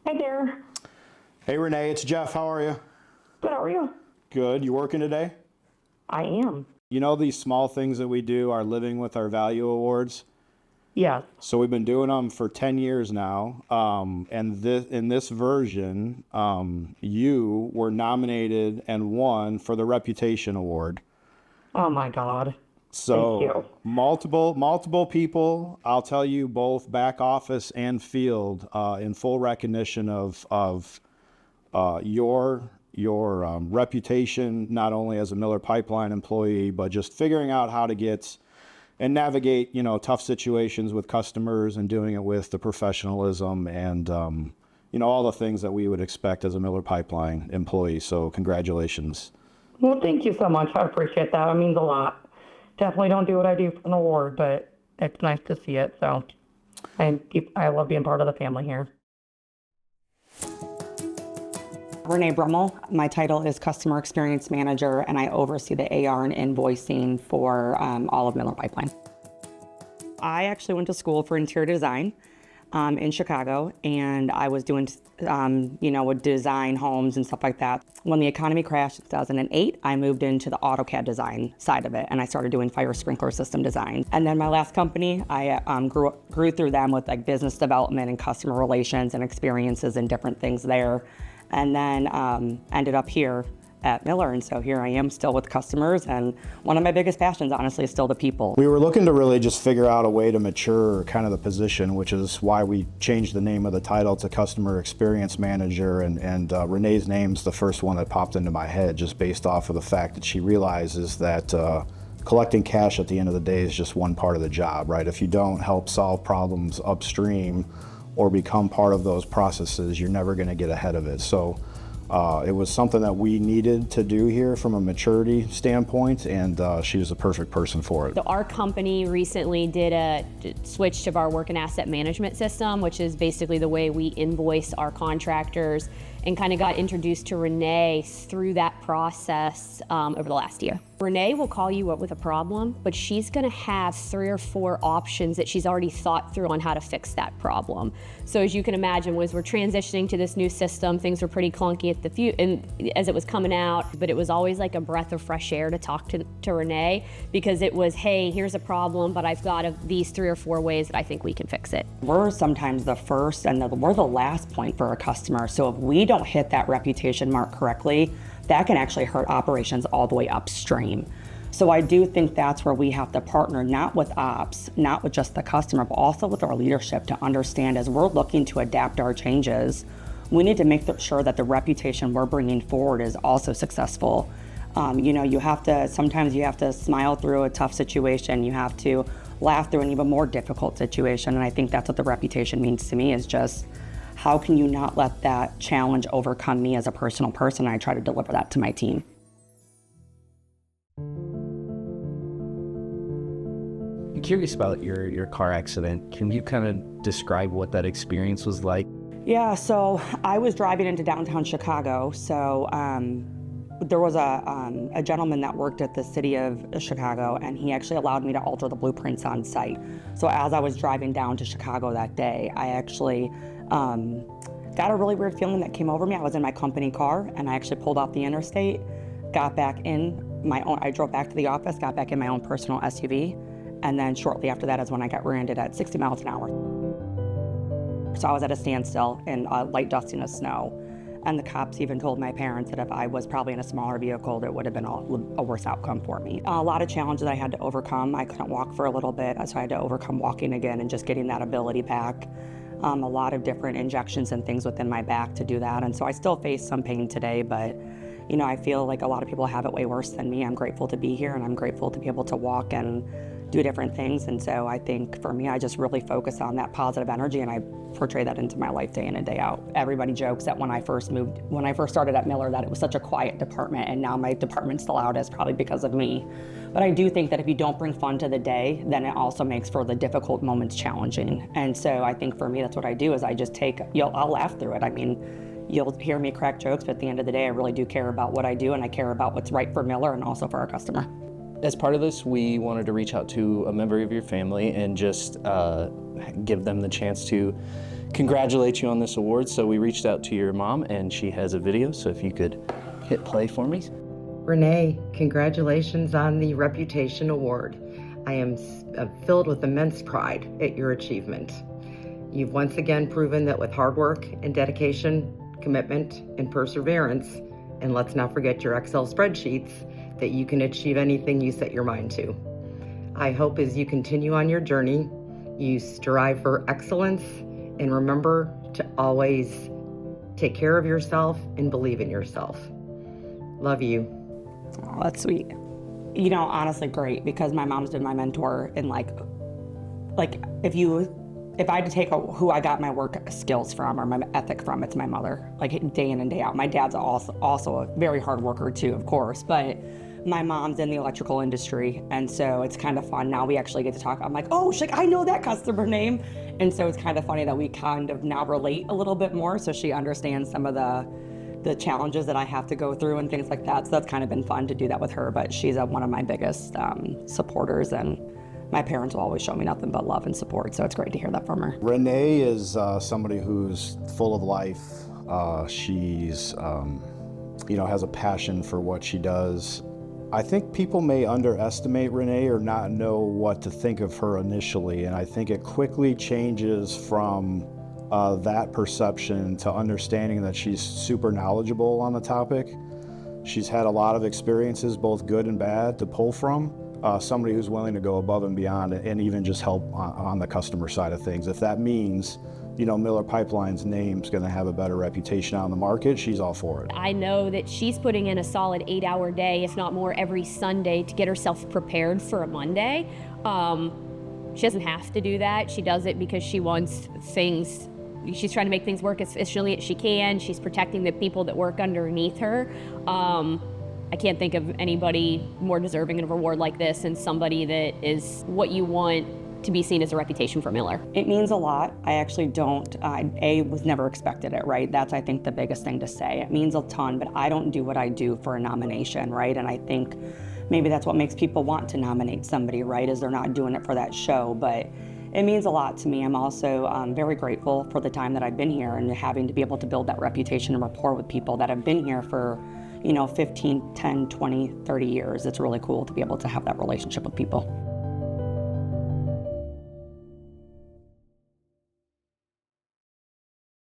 Hey there. Hey Renee, it's Jeff. How are you? Good, how are you? Good. You working today? I am. You know these small things that we do, our Living with Our Value Awards? Yes. So we've been doing them for 10 years now. In this version, you were nominated and won for the Reputation Award. Oh my God. So Thank you. multiple people, I'll tell you, both back office and field, in full recognition of your reputation, not only as a Miller Pipeline employee, but just figuring out how to get and navigate, tough situations with customers and doing it with the professionalism and, all the things that we would expect as a Miller Pipeline employee. So congratulations. Well, thank you so much. I appreciate that. It means a lot. Definitely don't do what I do for an award, but it's nice to see it. So I love being part of the family here. Renee Brummel. My title is Customer Experience Manager, and I oversee the AR and invoicing for all of Miller Pipeline. I actually went to school for interior design in Chicago, and I was doing, would design homes and stuff like that. When the economy crashed in 2008, I moved into the AutoCAD design side of it, and I started doing fire sprinkler system design. And then my last company, I grew through them with like business development and customer relations and experiences and different things there. And then ended up here at Miller, and so here I am still with customers, and one of my biggest passions, honestly, is still the people. We were looking to really just figure out a way to mature kind of the position, which is why we changed the name of the title to Customer Experience Manager, and Renee's name's the first one that popped into my head, just based off of the fact that she realizes that collecting cash at the end of the day is just one part of the job, right? If you don't help solve problems upstream or become part of those processes, you're never going to get ahead of it. So it was something that we needed to do here from a maturity standpoint, and she was the perfect person for it. So our company recently did a switch to our work and asset management system, which is basically the way we invoice our contractors, and kind of got introduced to Renee through that process over the last year. Renee will call you up with a problem, but she's gonna have 3 or 4 options that she's already thought through on how to fix that problem. So as you can imagine, as we're transitioning to this new system, things were pretty clunky as it was coming out, but it was always like a breath of fresh air to talk to Renee, because it was, hey, here's a problem, but I've got these 3 or 4 ways that I think we can fix it. We're sometimes the first and we're the last point for a customer. So if we don't hit that reputation mark correctly, that can actually hurt operations all the way upstream. So I do think that's where we have to partner, not with ops, not with just the customer, but also with our leadership to understand as we're looking to adapt our changes, we need to make sure that the reputation we're bringing forward is also successful. Sometimes you have to smile through a tough situation. You have to laugh through an even more difficult situation. And I think that's what the reputation means to me, is just, how can you not let that challenge overcome me as a personal person? I try to deliver that to my team. I'm curious about your car accident. Can you kind of describe what that experience was like? Yeah, so I was driving into downtown Chicago. So there was a gentleman that worked at the city of Chicago, and he actually allowed me to alter the blueprints on site. So as I was driving down to Chicago that day, I actually got a really weird feeling that came over me. I was in my company car, and I actually pulled off the interstate, got back in I drove back to the office, got back in my own personal SUV, and then shortly after that is when I got rear-ended at 60 miles an hour. So I was at a standstill in light dusting of snow, and the cops even told my parents that if I was probably in a smaller vehicle, there would have been a worse outcome for me. A lot of challenges I had to overcome. I couldn't walk for a little bit, so I had to overcome walking again and just getting that ability back. A lot of different injections and things within my back to do that. And so I still face some pain today, but I feel like a lot of people have it way worse than me. I'm grateful to be here, and I'm grateful to be able to walk and do different things. And so I think for me, I just really focus on that positive energy, and I portray that into my life day in and day out. Everybody jokes that when I first started at Miller, that it was such a quiet department, and now my department's the loudest, probably because of me. But I do think that if you don't bring fun to the day, then it also makes for the difficult moments challenging. And so I think for me, that's what I do, is I just I'll laugh through it. I mean, you'll hear me crack jokes, but at the end of the day, I really do care about what I do, and I care about what's right for Miller and also for our customer. As part of this, we wanted to reach out to a member of your family and just give them the chance to congratulate you on this award. So we reached out to your mom, and she has a video. So if you could hit play for me. Renee, congratulations on the Reputation Award. I am filled with immense pride at your achievement. You've once again proven that with hard work and dedication, commitment, and perseverance, and let's not forget your Excel spreadsheets, that you can achieve anything you set your mind to. I hope as you continue on your journey, you strive for excellence and remember to always take care of yourself and believe in yourself. Love you. Oh, that's sweet. You know, honestly, great, because my mom's been my mentor, and like if I had to take who I got my work skills from or my ethic from, it's my mother, like day in and day out. My dad's also a very hard worker too, of course, but my mom's in the electrical industry, and so it's kind of fun. Now we actually get to talk. I'm like, oh, she's like, I know that customer name. And so it's kind of funny that we kind of now relate a little bit more, so she understands some of the challenges that I have to go through and things like that. So that's kind of been fun to do that with her, but she's one of my biggest supporters, and my parents will always show me nothing but love and support, so it's great to hear that from her. Renee is somebody who's full of life. She's, has a passion for what she does. I think people may underestimate Renee or not know what to think of her initially, and I think it quickly changes from that perception to understanding that she's super knowledgeable on the topic. She's had a lot of experiences, both good and bad, to pull from. Somebody who's willing to go above and beyond and even just help on the customer side of things. If that means, Miller Pipeline's name's gonna have a better reputation out in the market, she's all for it. I know that she's putting in a solid 8-hour day, if not more, every Sunday to get herself prepared for a Monday. She doesn't have to do that. She does it because she wants things. She's trying to make things work as efficiently as she can. She's protecting the people that work underneath her. I can't think of anybody more deserving of a reward like this and somebody that is what you want to be seen as a reputation for Miller. It means a lot. I actually don't, was never expected it, right? That's, I think, the biggest thing to say. It means a ton, but I don't do what I do for a nomination, right? And I think maybe that's what makes people want to nominate somebody, right? Is they're not doing it for that show, but it means a lot to me. I'm also very grateful for the time that I've been here and having to be able to build that reputation and rapport with people that have been here for 15, 10, 20, 30 years. It's really cool to be able to have that relationship with people.